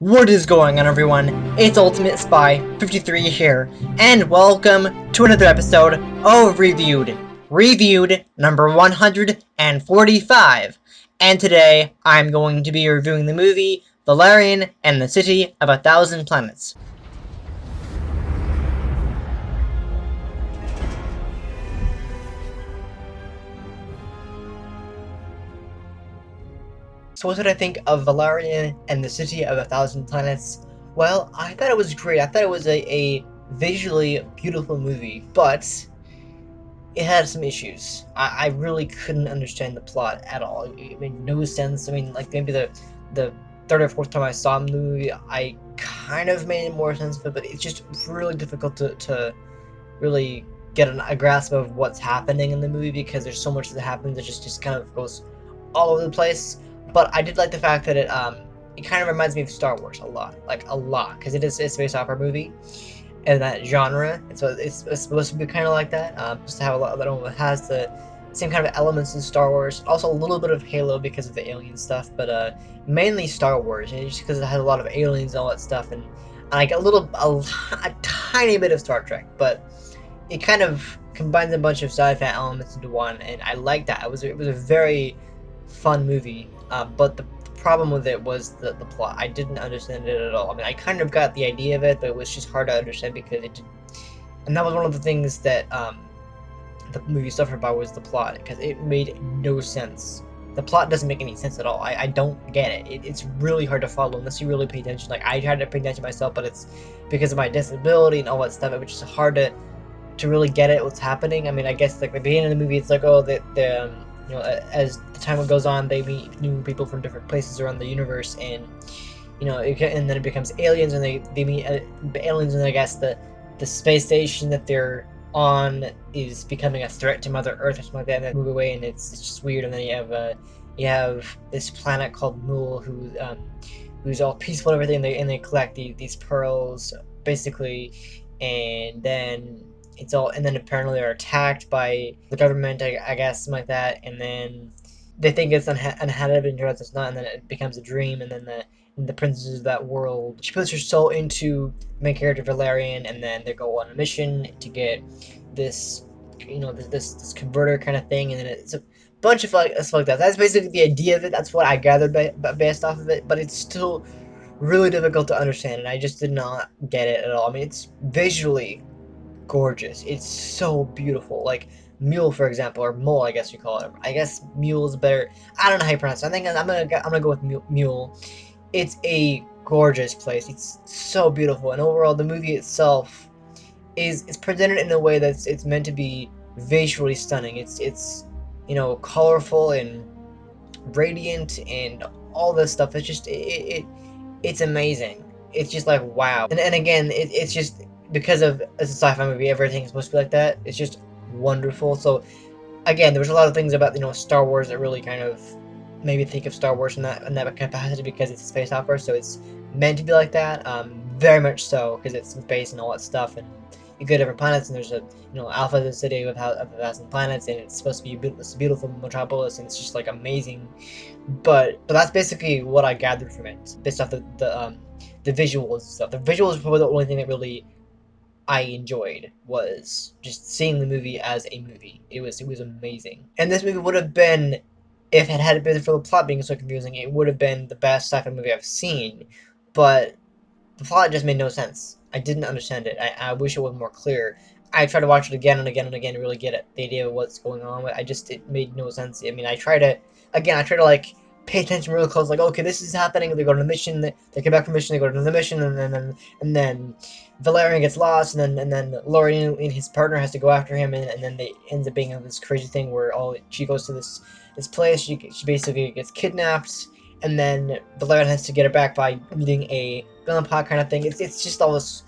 What is going on, everyone? It's Ultimate Spy 53 here, and welcome to another episode of Reviewed number 145. And today, I'm going to be reviewing the movie Valerien and the City of a Thousand Planets. So what did I think of Valerien and the City of a Thousand Planets? Well, I thought it was great. I thought it was a visually beautiful movie, but it had some issues. I really couldn't understand the plot at all. It made no sense. I mean, like maybe the third or fourth time I saw the movie, I kind of made more sense of it, but it's just really difficult to really get a grasp of what's happening in the movie because there's so much that happens that just kind of goes all over the place. But I did like the fact that it kind of reminds me of Star Wars a lot, because it's based off our movie in that genre, and so it's supposed to be kind of like that. Just to have a lot that it has the same kind of elements in Star Wars, also a little bit of Halo because of the alien stuff, but mainly Star Wars, and just because it has a lot of aliens and all that stuff, and like a tiny bit of Star Trek, but it kind of combines a bunch of sci-fi elements into one, and I like that. It was a very fun movie, but the problem with it was the plot. I didn't understand it at all. I mean, I kind of got the idea of it, but it was just hard to understand because it didn't. And that was one of the things that the movie suffered by was the plot, because it made no sense. The plot doesn't make any sense at all. I don't get it's really hard to follow unless you really pay attention. Like, I tried to pay attention myself, but it's because of my disability and all that stuff. It was just hard to really get it what's happening. I mean, I guess like the beginning of the movie, it's like, oh, as the time goes on, they meet new people from different places around the universe, and and then it becomes aliens, and they meet aliens, and I guess the space station that they're on is becoming a threat to Mother Earth or something like that, and they move away, and it's just weird. And then you have this planet called Mule, who's all peaceful and everything, and they collect these pearls basically, and then and then apparently they're attacked by the government, I guess, something like that, and then they think it's uninhabited, and turns out it's not, and then it becomes a dream, and then the princess of that world, she puts her soul into the main character Valerien, and then they go on a mission to get this, this converter kind of thing, and then it's a bunch of stuff like that. That's basically the idea of it. That's what I gathered based off of it, but it's still really difficult to understand, and I just did not get it at all. I mean, it's visually gorgeous. It's so beautiful. Like Mule, for example, or Mole, I guess you call it. I guess Mule is better. I don't know how you pronounce it. I think I'm gonna go with Mule. It's a gorgeous place. It's so beautiful, and overall, the movie itself is presented in a way that's it's meant to be visually stunning. It's colorful and radiant and all this stuff. It's just it's amazing. It's just like wow. And again, it's just because of it's a sci-fi movie, everything's supposed to be like that. It's just wonderful. So again, there was a lot of things about Star Wars that really kind of made me think of Star Wars in that capacity, because it's a space opera, so it's meant to be like that. Very much so, because it's in space and all that stuff, and you go to different planets, and there's a Alpha, the city of a thousand planets, and it's supposed to be this beautiful metropolis, and it's just like amazing. But that's basically what I gathered from it, based off the visuals and stuff. The visuals were probably the only thing that really I enjoyed, was just seeing the movie as a movie. It was amazing. And this movie would have been, if it had been for the plot being so confusing, it would have been the best sci-fi movie I've seen. But the plot just made no sense. I didn't understand it. I wish it was more clear. I tried to watch it again and again and again to really get the idea of what's going on. But it made no sense. I mean, I try to like pay attention really close. Like, okay, this is happening. They go to the mission. They get back from mission. They go to the mission, and then Valerian gets lost, and then Lorien and his partner has to go after him, and then they ends up being this crazy thing where she goes to this place. She basically gets kidnapped, and then Valerian has to get her back by meeting a glamopod kind of thing. It's just all this.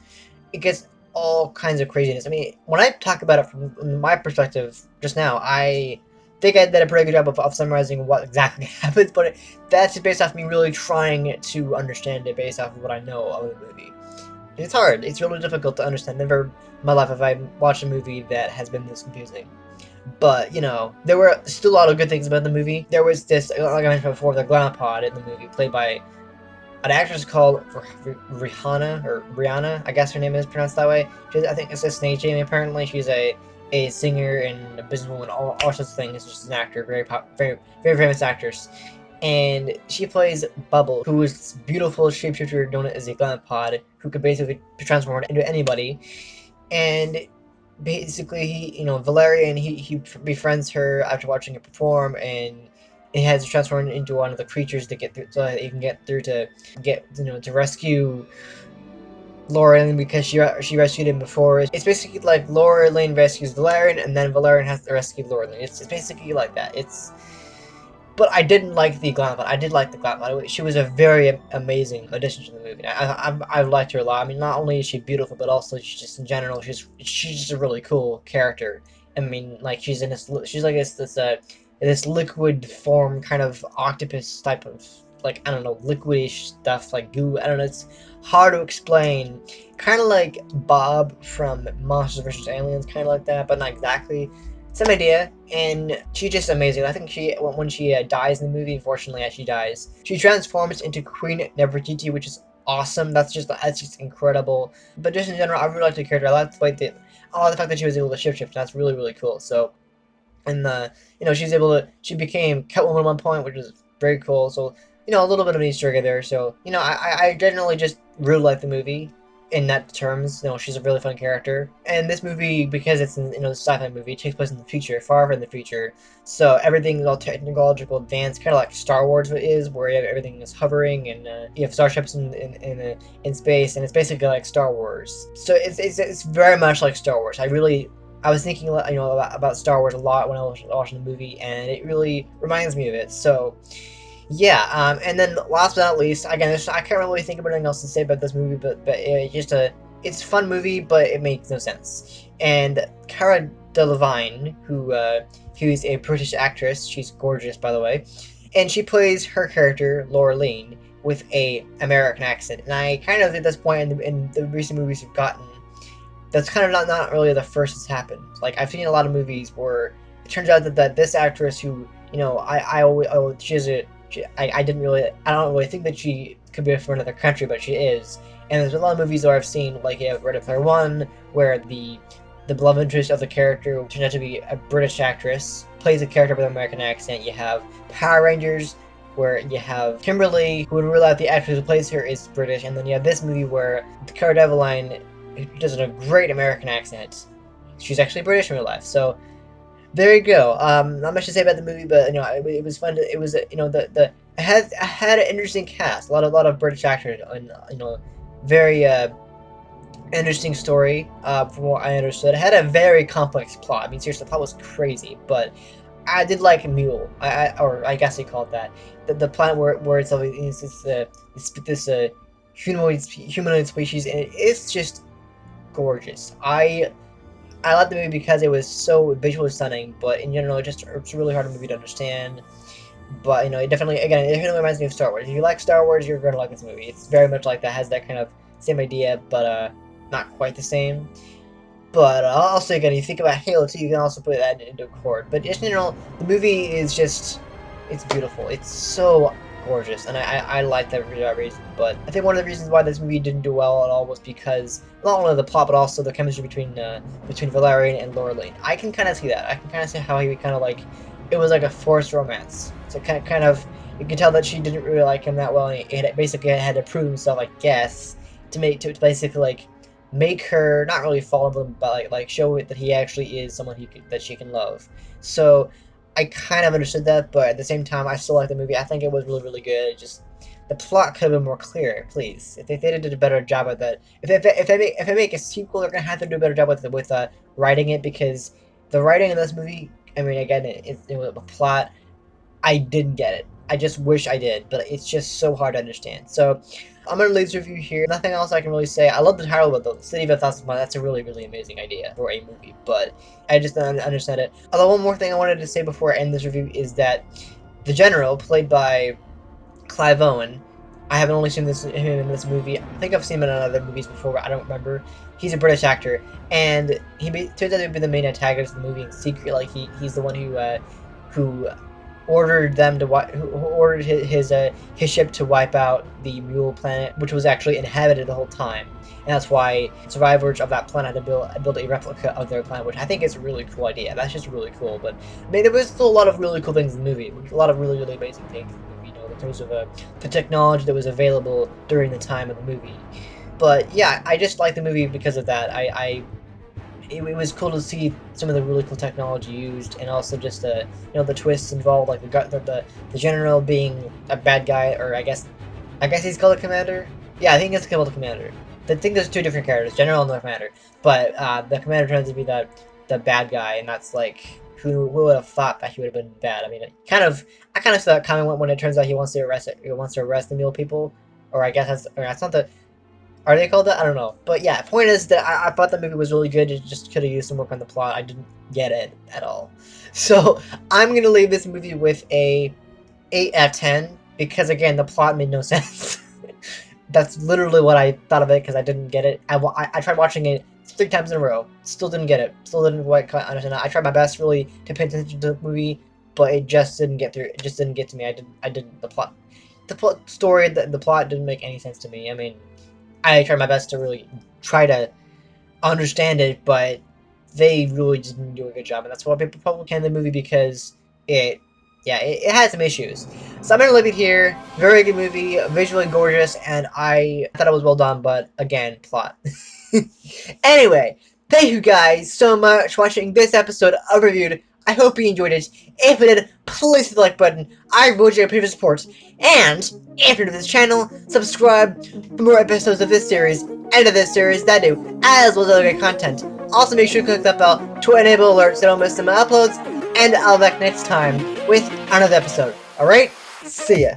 It gets all kinds of craziness. I mean, when I talk about it from my perspective just now, I think I did a pretty good job of summarizing what exactly happens, but that's just based off me really trying to understand it based off of what I know of the movie. It's hard. It's really difficult to understand. Never in my life have I watched a movie that has been this confusing. But, there were still a lot of good things about the movie. There was this, like I mentioned before, the glamopod in the movie, played by an actress called Rihanna, or Brianna, I guess her name is pronounced that way. I think it's a stage name. Apparently, she's a singer and a businesswoman, all sorts of things. She's an actor, very famous actress. And she plays Bubble, who is this beautiful shapeshifter known as a glamopod, who could basically transform into anybody. And basically, Valerian, he befriends her after watching her perform, and he has to transform into one of the creatures to get through, so that he can get through to to rescue Laura because she rescued him before. It's basically like Laura Lane rescues Valerian, and then Valerian has to rescue Laura Lane. It's basically like that. But I didn't like the Glamopod. I did like the Glamopod. She was a very amazing addition to the movie. I liked her a lot. I mean, not only is she beautiful, but also she's just in general, she's just a really cool character. I mean, like she's like this liquid form kind of octopus type of, like, I don't know, liquidish stuff like goo. I don't know. It's hard to explain. Kind of like Bob from Monsters vs. Aliens, kind of like that, but not exactly. Same idea, and she's just amazing. I think when she dies in the movie, unfortunately, as she dies, she transforms into Queen Nefertiti, which is awesome. That's just incredible. But just in general, I really like the character. I like the fact that she was able to shapeshift. That's really cool. So, and she became Catwoman at one point, which was very cool. So, a little bit of an Easter egg there. So, I generally just really like the movie in that terms. She's a really fun character. And this movie, because it's the sci-fi movie, it takes place in the future, far in the future. So everything is all technological advanced, kind of like Star Wars is, where everything is hovering, and you have starships in space, and it's basically like Star Wars. So it's very much like Star Wars. I was thinking, about Star Wars a lot when I was watching the movie, and it really reminds me of it. So, yeah. And then last but not least, again, I can't really think of anything else to say about this movie, but it's a fun movie, but it makes no sense. And Cara Delevingne, who's a British actress, she's gorgeous, by the way, and she plays her character Laura Lane with a American accent. And I kind of, at this point in the recent movies we've gotten, that's kind of not really the first that's happened. Like, I've seen a lot of movies where it turns out that this actress who, I always, I don't really think that she could be from another country, but she is. And there's a lot of movies where I've seen, like, you have Ready Player One, where the love interest of the character turned out to be a British actress, plays a character with an American accent. You have Power Rangers, where you have Kimberly, who in real life the actress who plays her is British, and then you have this movie where Cara Delevingne does a great American accent. She's actually British in real life, so there you go. Not much to say about the movie, but it was fun. It was it had an interesting cast, a lot of British actors, and very interesting story. From what I understood, it had a very complex plot. I mean, seriously, the plot was crazy, but I did like Mule. Or I guess they call it that. The planet where it's this humanoid species, and it's just gorgeous. I like the movie because it was so visually stunning, but in general, it's a really hard movie to understand. But it definitely reminds me of Star Wars. If you like Star Wars, you're gonna like this movie. It's very much like that, has that kind of same idea, but not quite the same. But also, again, you think about Halo 2, you can also put that into accord. But just in general, the movie is it's beautiful. It's so gorgeous, and I like that for that reason. But I think one of the reasons why this movie didn't do well at all was because not only the plot, but also the chemistry between Valerian and Laura Lane. I can kind of see that. I can kind of see how he kind of like, it was like a forced romance. So kind of, you can tell that she didn't really like him that well, and he basically had to prove himself, I guess, to basically like make her not really fall in love, but like show it that he actually is someone that she can love. So I kind of understood that, but at the same time, I still like the movie. I think it was really good. Just the plot could have been more clear, please. If they did a better job at that, if they make a sequel, they're gonna have to do a better job with writing it, because the writing in this movie. I mean, again, it was a plot. I didn't get it. I just wish I did, but it's just so hard to understand. So I'm gonna leave this review here. Nothing else I can really say. I love the title of the City of a Thousand Smiles. That's a really amazing idea for a movie, but I just don't understand it. Although one more thing I wanted to say before I end this review is that the General, played by Clive Owen, I haven't only seen him in this movie. I think I've seen him in other movies before, but I don't remember. He's a British actor, and turns out to be the main antagonist of the movie in secret. Like he's the one who ordered them to who ordered his ship to wipe out the Mule planet, which was actually inhabited the whole time. And that's why survivors of that planet had to build a replica of their planet, which I think is a really cool idea. That's just really cool. But I mean, there was still a lot of really cool things in the movie. A lot of really, really amazing things in the movie, in terms of the technology that was available during the time of the movie. But yeah, I just like the movie because of that. It was cool to see some of the really cool technology used, and also just the twists involved, like the general being a bad guy, or I guess he's called a commander. Yeah, I think it's called a commander. I think there's two different characters, general and the commander. But the commander turns to be the bad guy, and that's like who would have thought that he would have been bad? I mean, I kind of saw that coming when it turns out he wants to arrest the mule people, or I guess that's not the. Are they called that? I don't know. But yeah, point is that I thought the movie was really good. It just could have used some work on the plot. I didn't get it at all. So I'm gonna leave this movie with a 8 out of 10 because again the plot made no sense. That's literally what I thought of it because I didn't get it. I tried watching it 3 times in a row. Still didn't get it. Still didn't quite understand it. I tried my best really to pay attention to the movie, but it just didn't get through. It just didn't get to me. I didn't. The plot story. The plot didn't make any sense to me. I mean, I tried my best to really try to understand it, but they really just didn't do a good job, and that's why people probably can the movie because it had some issues. So I'm gonna leave it here. Very good movie, visually gorgeous, and I thought it was well done, but again, plot. Anyway, thank you guys so much for watching this episode of Reviewed. I hope you enjoyed it. If you did, please hit the like button. I really appreciate your support. And if you're new to this channel, subscribe for more episodes of this series and of this series that I do, as well as other great content. Also, make sure to click that bell to enable alerts so you don't miss some uploads. And I'll be back next time with another episode. Alright? See ya.